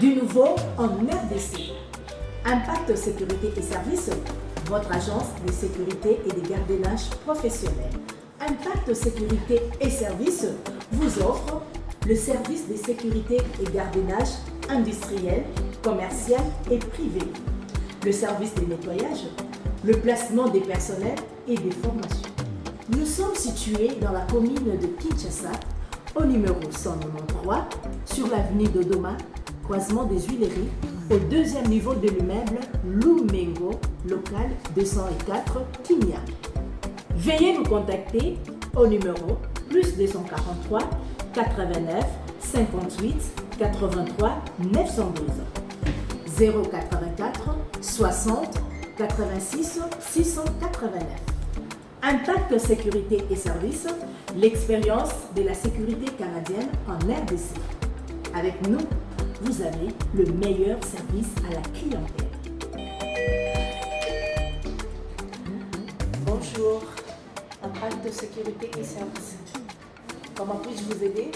Du nouveau en RDC. Impact Sécurité et Services, votre agence de sécurité et de gardiennage professionnel. Impact Sécurité et Services vous offre le service de sécurité et gardiennage industriel, commercial et privé, le service de nettoyage, le placement des personnels et des formations. Nous sommes situés dans la commune de Kinshasa, au numéro 193, sur l'avenue Dodoma, croisement des Huileries, au deuxième niveau de l'immeuble Lumengo, local 204, Kinya. Veuillez nous contacter au numéro plus 243 89 58 83 912 084 60 86 689. Impact Sécurité et Services, l'expérience de la sécurité canadienne en RDC. Avec nous, vous avez le meilleur service à la clientèle. Bonjour, Impact Sécurité et Services. Comment puis-je vous aider?